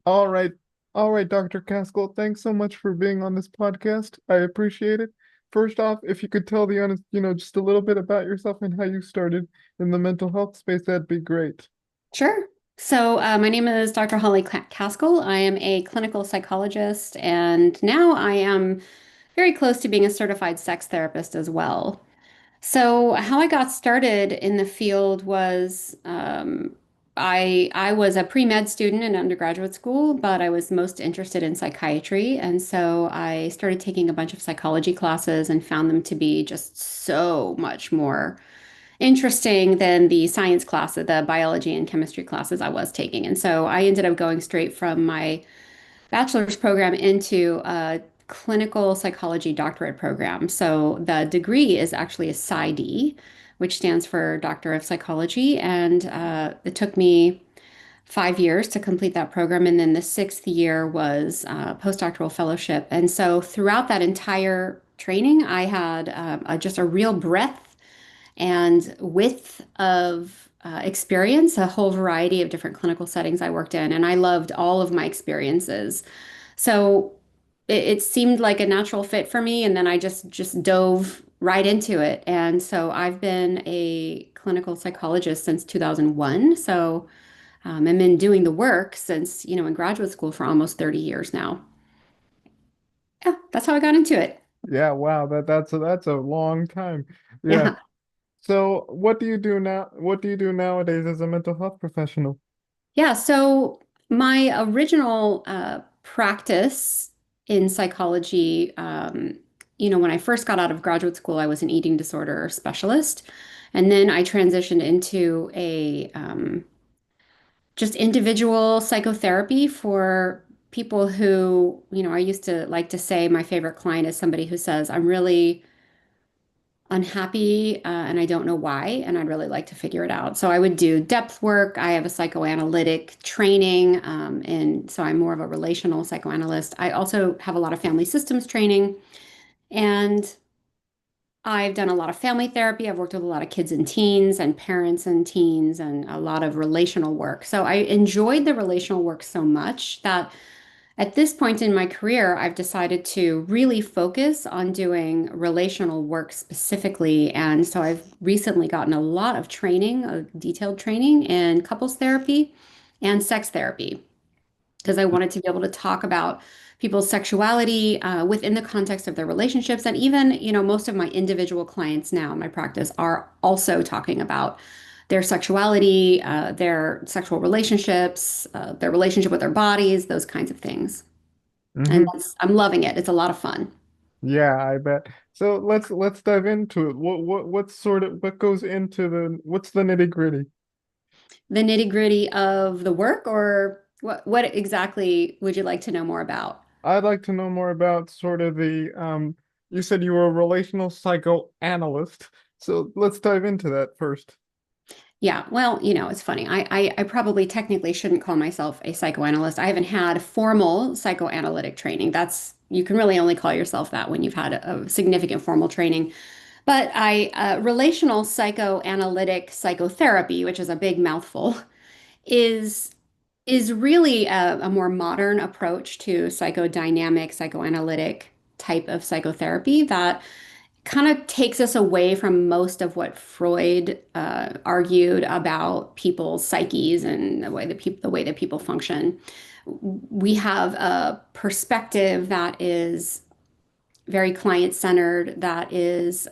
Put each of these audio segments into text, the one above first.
All right. All right, Dr. Kaskel, thanks so much for being on this podcast. I appreciate it. First off, if you could tell the honest, just a little bit about yourself and how you started in the mental health space, that'd be great. Sure. My name is Dr. Holly Kaskel. I am a clinical psychologist, and now I am very close to being a certified sex therapist as well. So, how I got started in the field was I was a pre-med student in undergraduate school, but I was most interested in psychiatry, and so I started taking a bunch of psychology classes and found them to be just so much more interesting than the science classes, the biology and chemistry classes I was taking. And so I ended up going straight from my bachelor's program into a clinical psychology doctorate program. So the degree is actually a PsyD, which stands for Doctor of Psychology. And it took me 5 years to complete that program. And then the sixth year was postdoctoral fellowship. And so throughout that entire training, I had just a real breadth and width of experience, a whole variety of different clinical settings I worked in, and I loved all of my experiences. So it seemed like a natural fit for me, and then I just dove right into it. And so I've been a clinical psychologist since 2001. So I've been doing the work since, in graduate school for almost 30 years now. Yeah, that's how I got into it. Yeah, wow, that's a long time. Yeah. Yeah. So, what do you do now? What do you do nowadays as a mental health professional? Yeah, so my original practice in psychology, when I first got out of graduate school, I was an eating disorder specialist. And then I transitioned into a just individual psychotherapy for people who, I used to like to say my favorite client is somebody who says, I'm really unhappy and I don't know why, and I'd really like to figure it out. So I would do depth work. I have a psychoanalytic training, and so I'm more of a relational psychoanalyst. I also have a lot of family systems training, and I've done a lot of family therapy. I've worked with a lot of kids and teens and parents and teens and a lot of relational work. So I enjoyed the relational work so much that at this point in my career, I've decided to really focus on doing relational work specifically. And so I've recently gotten a lot of training, detailed training in couples therapy and sex therapy, because I wanted to be able to talk about people's sexuality within the context of their relationships. And even, most of my individual clients now in my practice are also talking about their sexuality, their sexual relationships, their relationship with their bodies, those kinds of things. And Hmm. I'm loving it. It's a lot of fun. Yeah, I bet. So let's dive into it. What goes into what's the nitty-gritty? The nitty-gritty of the work, or what exactly would you like to know more about? I'd like to know more about sort of you said you were a relational psychoanalyst. So let's dive into that first. Yeah, well, it's funny. I probably technically shouldn't call myself a psychoanalyst. I haven't had formal psychoanalytic training. You can really only call yourself that when you've had a significant formal training. But relational psychoanalytic psychotherapy, which is a big mouthful, is is really a more modern approach to psychodynamic, psychoanalytic type of psychotherapy that kind of takes us away from most of what Freud argued about people's psyches and the way that people function. We have a perspective that is very client-centered, that is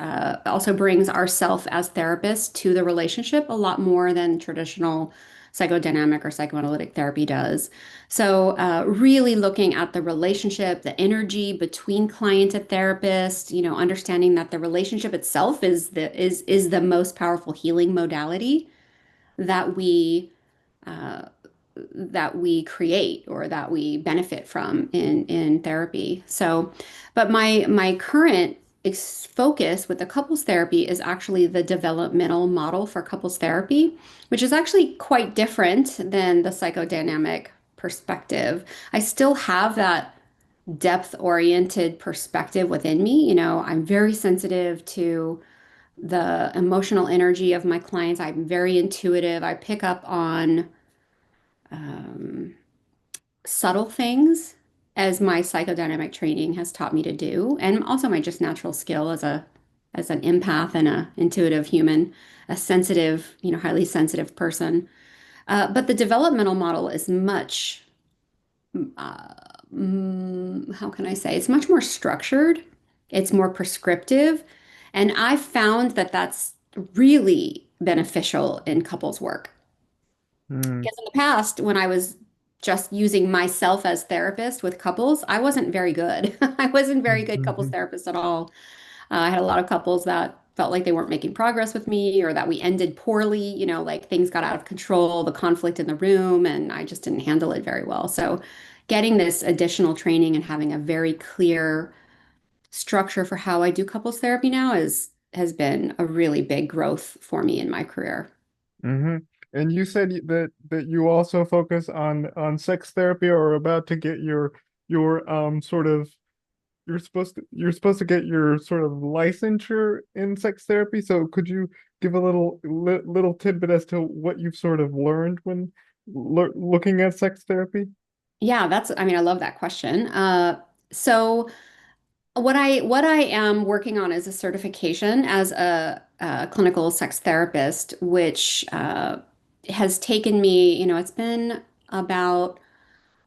also brings ourself as therapists to the relationship a lot more than traditional psychodynamic or psychoanalytic therapy does. So really looking at the relationship, the energy between client and therapist, understanding that the relationship itself is the most powerful healing modality that we create or that we benefit from in therapy. So, but my current focus with the couples therapy is actually the developmental model for couples therapy, which is actually quite different than the psychodynamic perspective. I still have that depth-oriented perspective within me. I'm very sensitive to the emotional energy of my clients. I'm very intuitive. I pick up on um, subtle things as my psychodynamic training has taught me to do, and also my just natural skill as an empath and a intuitive human, a sensitive, highly sensitive person. But the developmental model is much, uh, how can I say? It's much more structured. It's more prescriptive, and I found that that's really beneficial in couples work. Mm, Because in the past, when I was just using myself as therapist with couples, I wasn't very good. I wasn't very good couples mhm, therapist at all. I had a lot of couples that felt like they weren't making progress with me or that we ended poorly, like things got out of control, the conflict in the room, and I just didn't handle it very well. So, getting this additional training and having a very clear structure for how I do couples therapy now has been a really big growth for me in my career. mhm. And you said that you also focus on sex therapy or are about to get your sort of you're supposed to get your sort of licensure in sex therapy. So could you give a little tidbit as to what you've sort of learned when looking at sex therapy? Yeah, I mean, I love that question. So what I am working on is a certification as a clinical sex therapist, which has taken me, it's been about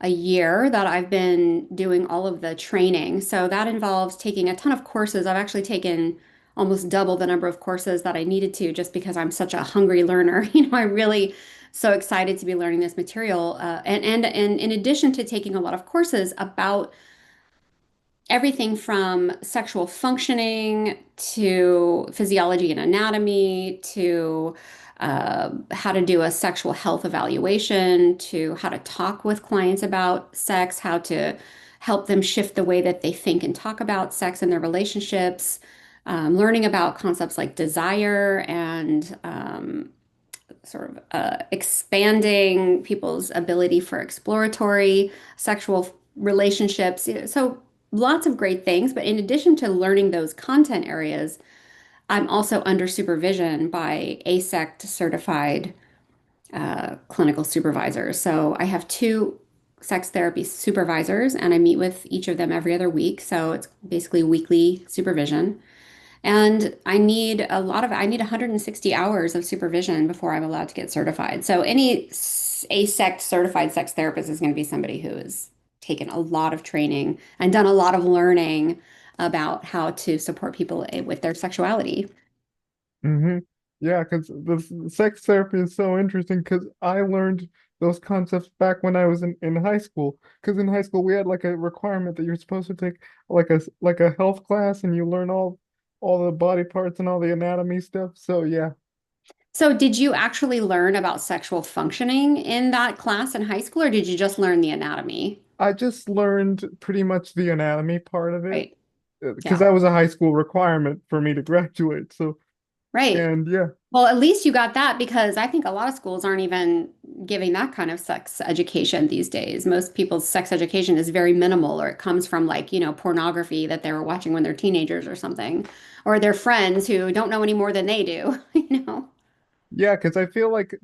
a year that I've been doing all of the training. So that involves taking a ton of courses. I've actually taken almost double the number of courses that I needed to just because I'm such a hungry learner. I really so excited to be learning this material. And in addition to taking a lot of courses about everything from sexual functioning to physiology and anatomy to how to do a sexual health evaluation to how to talk with clients about sex, how to help them shift the way that they think and talk about sex in their relationships, learning about concepts like desire and sort of expanding people's ability for exploratory sexual relationships. So lots of great things. But in addition to learning those content areas, I'm also under supervision by ASECT certified clinical supervisors. So I have two sex therapy supervisors, and I meet with each of them every other week. So it's basically weekly supervision. And I need 160 hours of supervision before I'm allowed to get certified. So any ASECT certified sex therapist is going to be somebody who has taken a lot of training and done a lot of learning about how to support people with their sexuality. Hmm. Yeah, because the sex therapy is so interesting because I learned those concepts back when I was in high school. Because in high school we had like a requirement that you're supposed to take like a health class and you learn all the body parts and all the anatomy stuff. So yeah, So did you actually learn about sexual functioning in that class in high school, or did you just learn the anatomy? I just learned pretty much the anatomy part of it Right. because Yeah. that was a high school requirement for me to graduate. So Right. and yeah. Well, at least you got that because I think a lot of schools aren't even giving that kind of sex education these days. Most people's sex education is very minimal, or it comes from like, pornography that they were watching when they're teenagers or something, or their friends who don't know any more than they do, you know? Yeah, because I feel like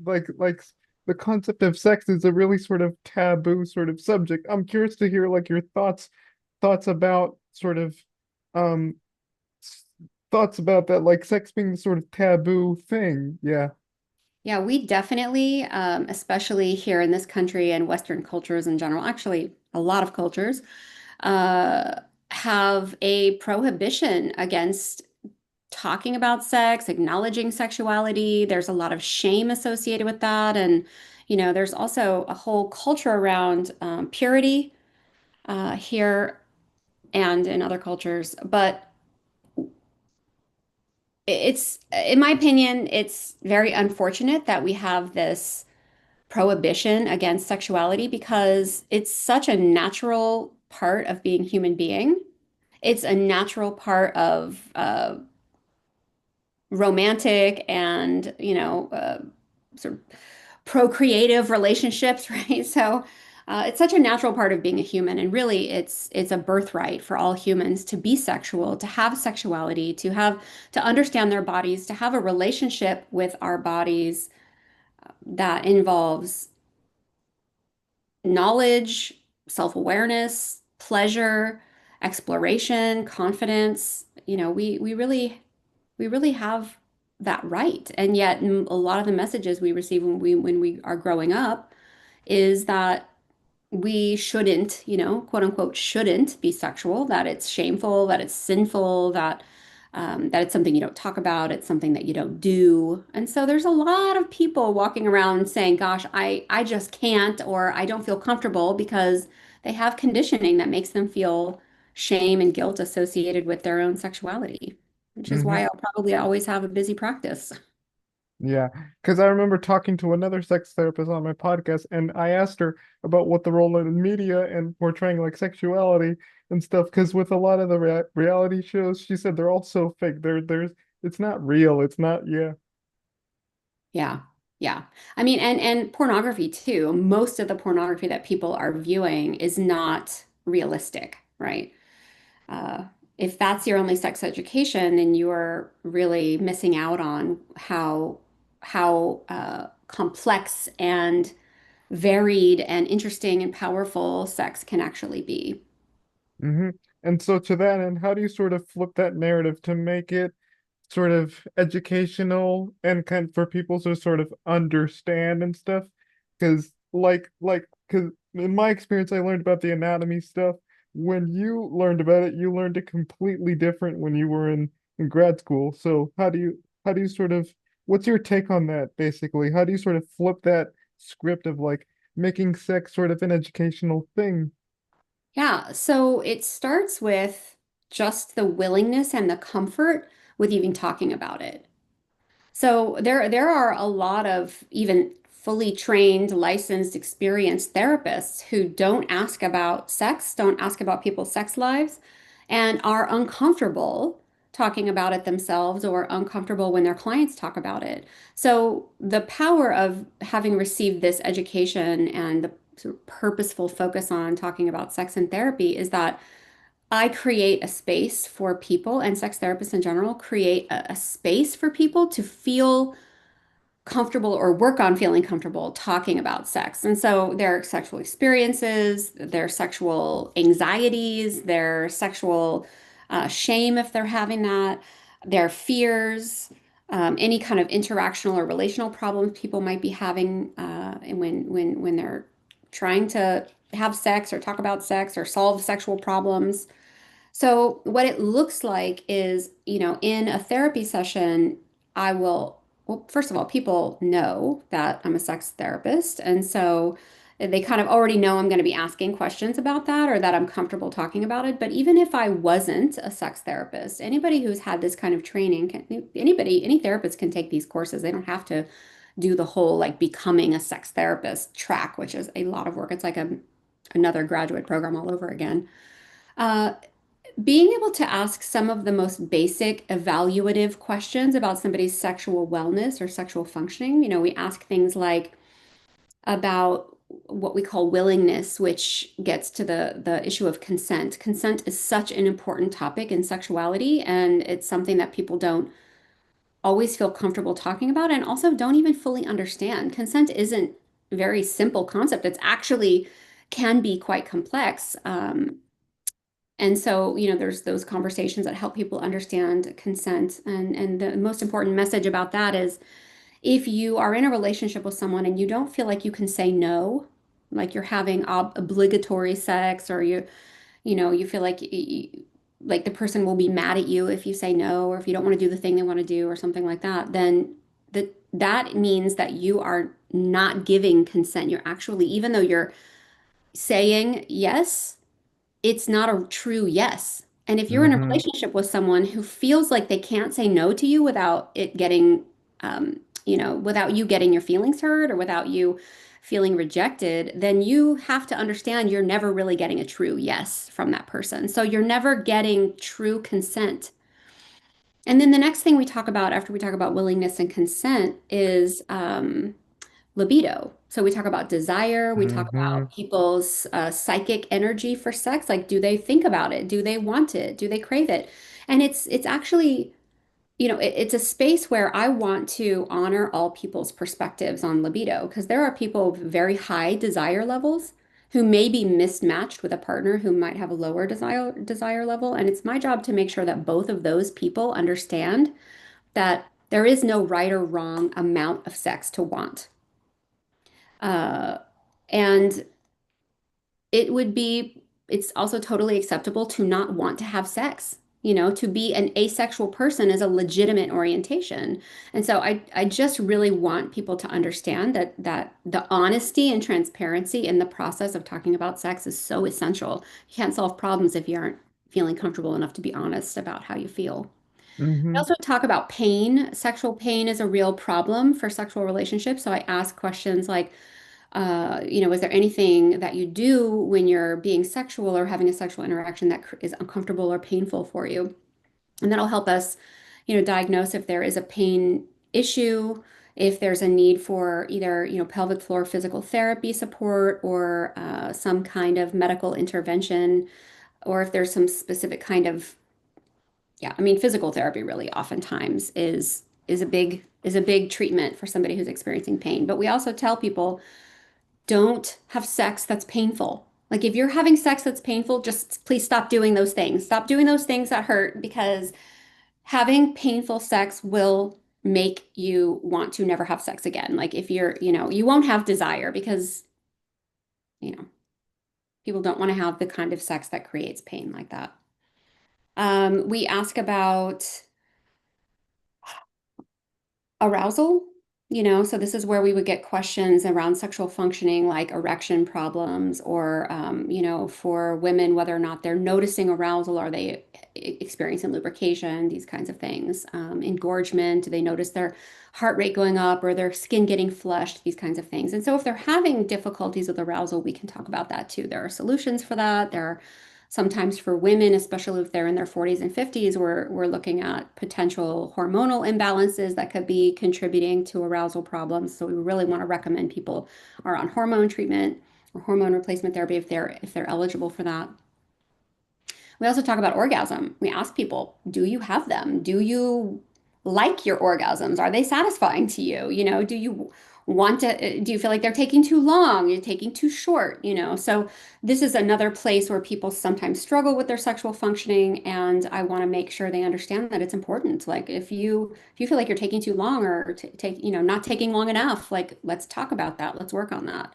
the concept of sex is a really sort of taboo sort of subject. I'm curious to hear like your thoughts about sort of um s- thoughts about that, like sex being the sort of taboo thing. Yeah. Yeah, we definitely, especially here in this country and Western cultures in general, actually a lot of cultures, uh, have a prohibition against talking about sex, acknowledging sexuality. There's a lot of shame associated with that. And, there's also a whole culture around purity here and in other cultures. But in my opinion, it's very unfortunate that we have this prohibition against sexuality because it's such a natural part of being human being. It's a natural part of romantic and sort of procreative relationships, right? So it's such a natural part of being a human, and really, it's a birthright for all humans to be sexual, to have sexuality, to understand their bodies, to have a relationship with our bodies that involves knowledge. self-awareness, pleasure, exploration, confidence. We really have that right. And yet a lot of the messages we receive when we are growing up is that we shouldn't, quote unquote, shouldn't be sexual, that it's shameful, that it's sinful, that it's something you don't talk about, it's something that you don't do. And so there's a lot of people walking around saying, gosh, I just can't, or I don't feel comfortable because they have conditioning that makes them feel shame and guilt associated with their own sexuality, which is Hmm. why I'll probably always have a busy practice. Yeah, because I remember talking to another sex therapist on my podcast, and I asked her about what the role of the media and portraying like sexuality and stuff. Because with a lot of the reality shows, she said they're all so fake. It's not real. It's not. Yeah. Yeah. Yeah. I mean, and pornography too. Most of the pornography that people are viewing is not realistic, right? Uh, if that's your only sex education, then you're really missing out on how complex and varied and interesting and powerful sex can actually be. Hmm. And so to that end, how do you sort of flip that narrative to make it sort of educational and kind for people to sort of understand and stuff? Because because in my experience, I learned about the anatomy stuff. When you learned about it, you learned it completely different when you were in grad school. So how do you sort of what's your take on that basically? How do you sort of flip that script of like making sex sort of an educational thing? Yeah, so it starts with just the willingness and the comfort with even talking about it. So there are a lot of even fully trained, licensed, experienced therapists who don't ask about sex, don't ask about people's sex lives, and are uncomfortable talking about it themselves or uncomfortable when their clients talk about it. So the power of having received this education and the sort of purposeful focus on talking about sex and therapy is that I create a space for people, and sex therapists in general create a space for people to feel comfortable or work on feeling comfortable talking about sex. And so their sexual experiences, their sexual anxieties, their sexual shame, if they're having that, their fears, any kind of interactional or relational problems people might be having, and when they're trying to have sex or talk about sex or solve sexual problems. So what it looks like is, in a therapy session, well, first of all, people know that I'm a sex therapist. And so they kind of already know I'm going to be asking questions about that or that I'm comfortable talking about it. But even if I wasn't a sex therapist, anybody who's had this kind of training any therapist can take these courses. They don't have to do the whole like becoming a sex therapist track, which is a lot of work. It's like another graduate program all over again. Uh, Being able to ask some of the most basic evaluative questions about somebody's sexual wellness or sexual functioning. We ask things like about what we call willingness, which gets to the issue of consent. Consent is such an important topic in sexuality, and it's something that people don't always feel comfortable talking about and also don't even fully understand. Consent isn't a very simple concept. It's actually can be quite complex. And so, there's those conversations that help people understand consent. And the most important message about that is if you are in a relationship with someone and you don't feel like you can say no, like you're having obligatory sex, or you feel like like the person will be mad at you if you say no, or if you don't want to do the thing they want to do, or something like that, then that means that you are not giving consent. You're actually, even though you're saying yes, it's not a true yes. And if you're in a Hmm. relationship with someone who feels like they can't say no to you without it getting, without you getting your feelings hurt or without you feeling rejected, then you have to understand you're never really getting a true yes from that person. So you're never getting true consent. And then the next thing we talk about after we talk about willingness and consent is libido. So we talk about desire, we talk Hmm. about people's psychic energy for sex. Like, do they think about it? Do they want it? Do they crave it? And it's actually, it's a space where I want to honor all people's perspectives on libido because there are people with very high desire levels who may be mismatched with a partner who might have a lower desire level. And it's my job to make sure that both of those people understand that there is no right or wrong amount of sex to want. Uh, and it would be, it's also totally acceptable to not want to have sex. You know, to be an asexual person is a legitimate orientation. And so I just really want people to understand that the honesty and transparency in the process of talking about sex is so essential. You can't solve problems if you aren't feeling comfortable enough to be honest about how you feel. I Mm-hmm. also talk about pain. Sexual pain is a real problem for sexual relationships. So I ask questions like, is there anything that you do when you're being sexual or having a sexual interaction that is uncomfortable or painful for you? And that'll help us, diagnose if there is a pain issue, if there's a need for either, pelvic floor physical therapy support or some kind of medical intervention, or if there's some specific kind of, yeah, I mean, physical therapy really oftentimes is a big treatment for somebody who's experiencing pain. But we also tell people don't have sex that's painful. Like if you're having sex that's painful, just please stop doing those things. Stop doing those things that hurt because having painful sex will make you want to never have sex again. Like if you won't have desire because, you know, people don't want to have the kind of sex that creates pain like that. We ask about arousal, so this is where we would get questions around sexual functioning, like erection problems, or, for women, whether or not they're noticing arousal, are they experiencing lubrication, these kinds of things. Engorgement, do they notice their heart rate going up or their skin getting flushed, these kinds of things. And so if they're having difficulties with arousal, we can talk about that too. There are solutions for that. There are sometimes for women, especially if they're in their 40s and 50s, we're looking at potential hormonal imbalances that could be contributing to arousal problems. So we really want to recommend people are on hormone treatment or hormone replacement therapy if they're eligible for that. We also talk about orgasm. We ask people, do you have them? Do you like your orgasms? Are they satisfying to you? Do you do you feel like they're taking too long? You're taking too short, So this is another place where people sometimes struggle with their sexual functioning, and I want to make sure they understand that it's important. Like if you feel like you're taking too long or not taking long enough, like let's talk about that. Let's work on that.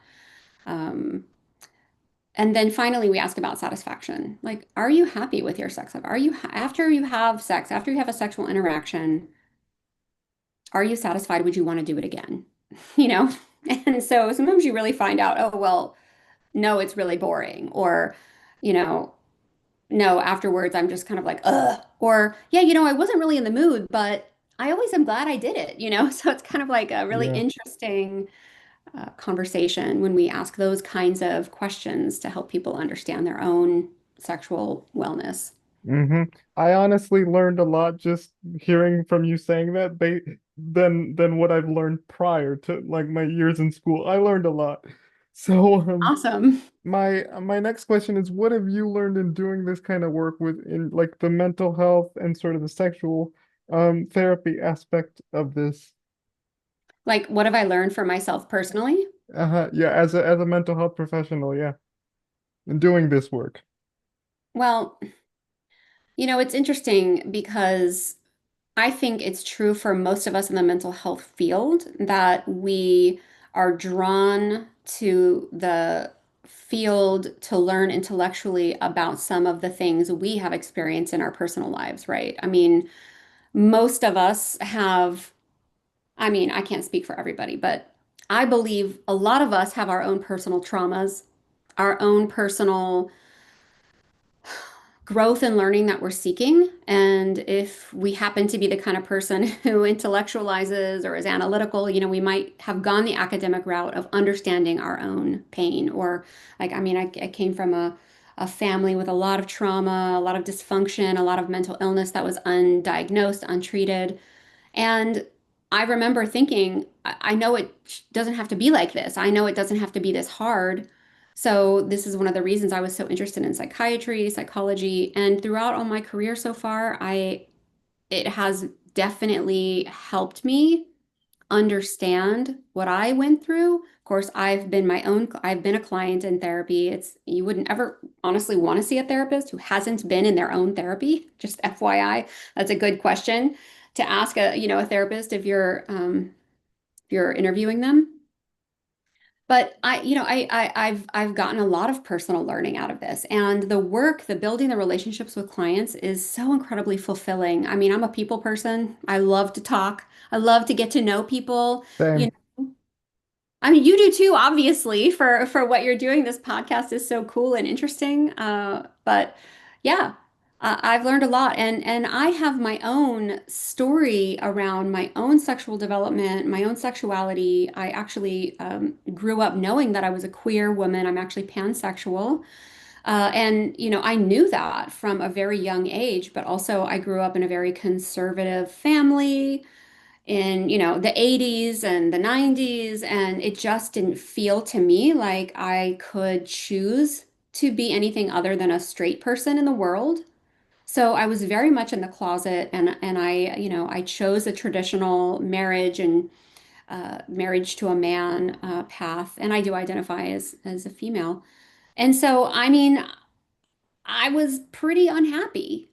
Um, and then finally, we ask about satisfaction. Like, are you happy with your sex life? After you have sex, after you have a sexual interaction, are you satisfied? Would you want to do it again? You know? And so sometimes you really find out, oh, well, no, it's really boring. Or, you know, no, afterwards, I'm just kind of like, ugh. Or, yeah, I wasn't really in the mood, but I always am glad I did it? So it's kind of like a really Yeah. interesting conversation when we ask those kinds of questions to help people understand their own sexual wellness. Mm-hmm. I honestly learned a lot just hearing from you saying that than what I've learned prior to like my years in school. I learned a lot. So Awesome. my next question is what have you learned in doing this kind of work in like the mental health and sort of the sexual therapy aspect of this? Like, what have I learned for myself personally? Uh-huh. Yeah, as a mental health professional, yeah, and doing this work. Well, it's interesting because I think it's true for most of us in the mental health field that we are drawn to the field to learn intellectually about some of the things we have experienced in our personal lives, right? I mean, most of us have, I mean, I can't speak for everybody, but I believe a lot of us have our own personal traumas, our own personal growth and learning that we're seeking. And if we happen to be the kind of person who intellectualizes or is analytical, we might have gone the academic route of understanding our own pain. Or, like, I mean, I came from a family with a lot of trauma, a lot of dysfunction, a lot of mental illness that was undiagnosed, untreated. And I remember thinking, I know it doesn't have to be like this. I know it doesn't have to be this hard. So this is one of the reasons I was so interested in psychiatry, psychology, and throughout all my career so far, it has definitely helped me understand what I went through. Of course, I've been a client in therapy. You wouldn't ever honestly want to see a therapist who hasn't been in their own therapy. Just FYI, that's a good question to ask a therapist if you're interviewing them. But I've gotten a lot of personal learning out of this, and the building the relationships with clients is so incredibly fulfilling. I mean, I'm a people person. I love to talk. I love to get to know people. You Same. know, I mean, you do too, obviously, for what you're doing. This podcast is so cool and interesting. But yeah, I've learned a lot, and I have my own story around my own sexual development, my own sexuality. I actually grew up knowing that I was a queer woman. I'm actually pansexual. And I knew that from a very young age, but also I grew up in a very conservative family in, the 80s and the 90s, and it just didn't feel to me like I could choose to be anything other than a straight person in the world. So I was very much in the closet, and I chose a traditional marriage and marriage to a man path, and I do identify as a female. And so, I mean, I was pretty unhappy.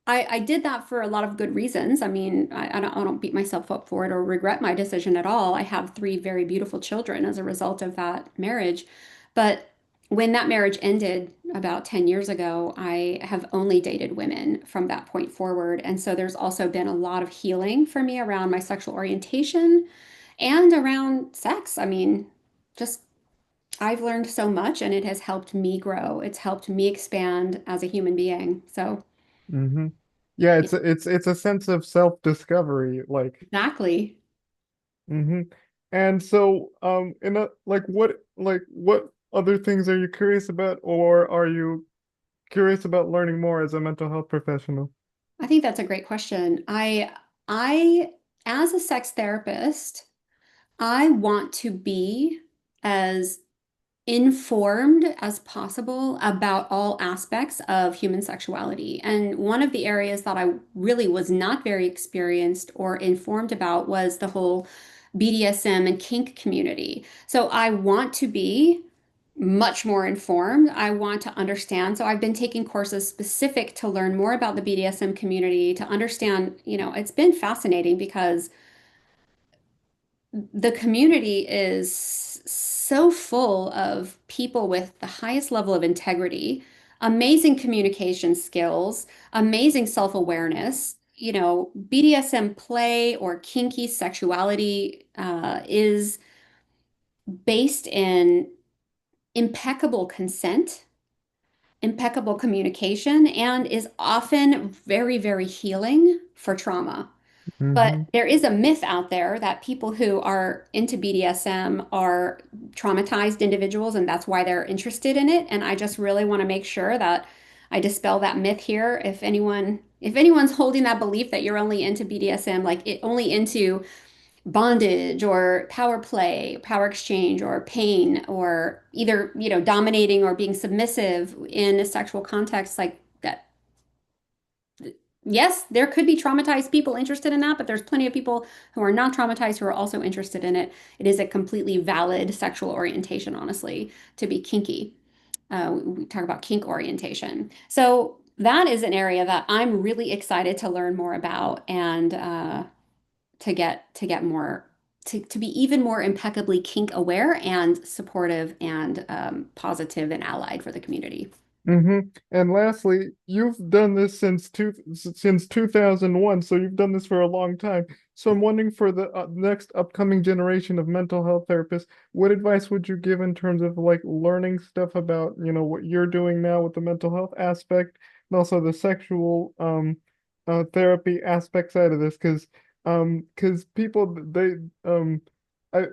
I did that for a lot of good reasons. I mean, I don't beat myself up for it or regret my decision at all. I have three very beautiful children as a result of that marriage. But when that marriage ended about 10 years ago, I have only dated women from that point forward. And so there's also been a lot of healing for me around my sexual orientation and around sex. I mean, just I've learned so much and it has helped me grow. It's helped me expand as a human being. So, Hmm. Yeah, yeah, it's a sense of self-discovery, like. exactly. Hmm. And so, in a what other things are you curious about, or are you curious about learning more as a mental health professional? I think that's a great question. I as a sex therapist, I want to be as informed as possible about all aspects of human sexuality. And one of the areas that I really was not very experienced or informed about was the whole BDSM and kink community. So I want to be much more informed. I want to understand. So I've been taking courses specific to learn more about the BDSM community, to understand, it's been fascinating because the community is so full of people with the highest level of integrity, amazing communication skills, amazing self-awareness. BDSM play or kinky sexuality is based in impeccable consent, impeccable communication, and is often very, very healing for trauma. But Hmm. there is a myth out there that people who are into BDSM are traumatized individuals, and that's why they're interested in it. And I just really want to make sure that I dispel that myth here. If anyone's holding that belief that you're only into BDSM, only into bondage or power play, power exchange, or pain, or either, dominating or being submissive in a sexual context like that, yes, there could be traumatized people interested in that, but there's plenty of people who are not traumatized who are also interested in it. It is a completely valid sexual orientation, honestly, to be kinky. We talk about kink orientation. So that is an area that I'm really excited to learn more about and to get more to be even more impeccably kink aware and supportive and positive and allied for the community. Hmm. And lastly, you've done this since 2001, so you've done this for a long time. So I'm wondering for the next upcoming generation of mental health therapists, what advice would you give in terms of like learning stuff about, what you're doing now with the mental health aspect and also the sexual therapy aspect side of this? Because people I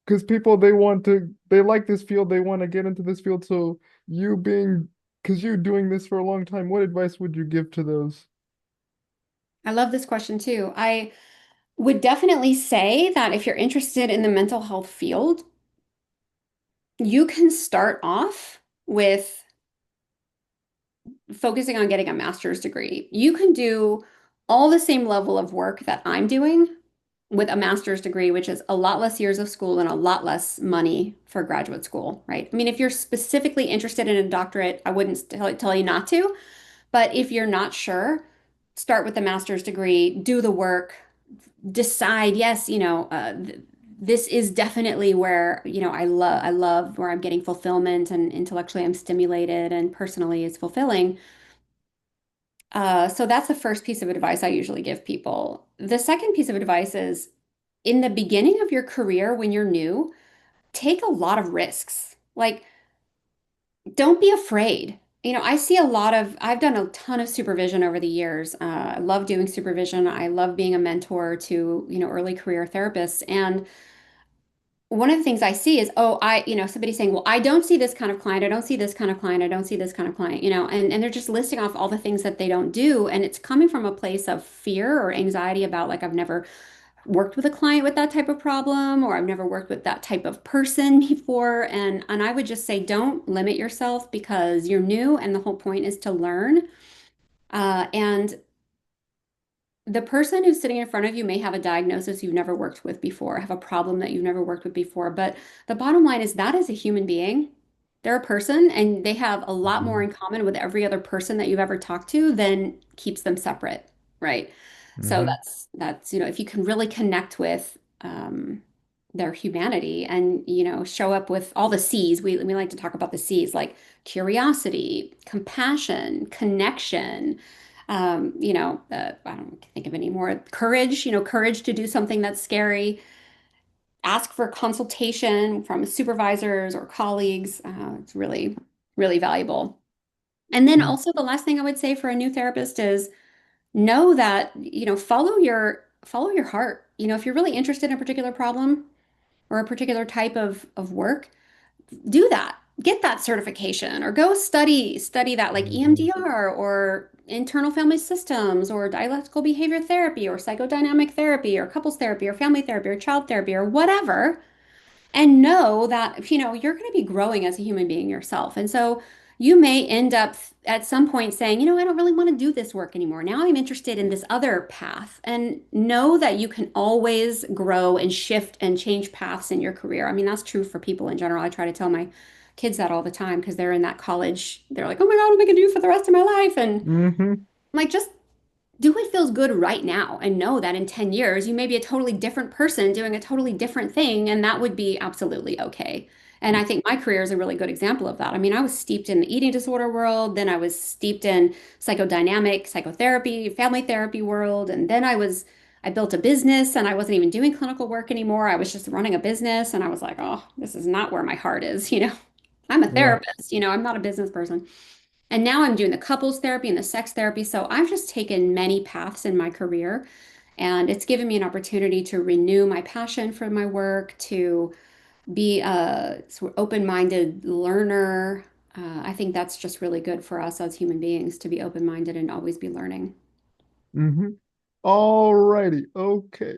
because people they like this field, they want to get into this field, so you being because you doing this for a long time, what advice would you give to those? I love this question too. I would definitely say that if you're interested in the mental health field, you can start off with focusing on getting a master's degree. You can do all the same level of work that I'm doing with a master's degree, which is a lot less years of school and a lot less money for graduate school, right? I mean, if you're specifically interested in a doctorate, I wouldn't tell you not to, but if you're not sure, start with the master's degree, do the work, decide, yes, this is definitely where, I love where I'm getting fulfillment and intellectually I'm stimulated and personally it's fulfilling. So that's the first piece of advice I usually give people. The second piece of advice is in the beginning of your career when you're new, take a lot of risks. Like, don't be afraid. I see a lot of, I've done a ton of supervision over the years. I love doing supervision. I love being a mentor to, early career therapists. And one of the things I see is, oh, somebody saying, well, I don't see this kind of client. I don't see this kind of client. I don't see this kind of client, and they're just listing off all the things that they don't do. And it's coming from a place of fear or anxiety about like, I've never worked with a client with that type of problem, or I've never worked with that type of person before. And I would just say, don't limit yourself because you're new and the whole point is to learn. And the person who's sitting in front of you may have a diagnosis you've never worked with before, have a problem that you've never worked with before. But the bottom line is that is a human being. They're a person and they have a lot more Mhm. in common with every other person that you've ever talked to than keeps them separate, right? So Mhm. that's, if you can really connect with their humanity and, show up with all the C's. We like to talk about the C's like curiosity, compassion, connection, I don't think of any more. Courage, courage to do something that's scary. Ask for consultation from supervisors or colleagues. It's really, really valuable. And then Mhm. also the last thing I would say for a new therapist is know that, follow your heart. If you're really interested in a particular problem or a particular type of work, do that. Get that certification or go study that like Mhm. EMDR or internal family systems or dialectical behavior therapy or psychodynamic therapy or couples therapy or family therapy or child therapy or whatever, and know that you're going to be growing as a human being yourself. And so you may end up at some point saying, I don't really want to do this work anymore. Now I'm interested in this other path. And know that you can always grow and shift and change paths in your career. I mean, that's true for people in general. I try to tell my kids that all the time because they're in that college. They're like, oh my God, what am I going to do for the rest of my life? And I'm Mhm. like, just do what feels good right now and know that in 10 years you may be a totally different person doing a totally different thing and that would be absolutely okay. And I think my career is a really good example of that. I mean, I was steeped in the eating disorder world, then I was steeped in psychodynamic, psychotherapy, family therapy world, and then I built a business and I wasn't even doing clinical work anymore. I was just running a business and I was like, "Oh, this is not where my heart is." I'm a Yeah. therapist, I'm not a business person. And now I'm doing the couples therapy and the sex therapy. So I've just taken many paths in my career, and it's given me an opportunity to renew my passion for my work, to be a sort of open-minded learner. I think that's just really good for us as human beings to be open-minded and always be learning. Mhm. All righty. Okay.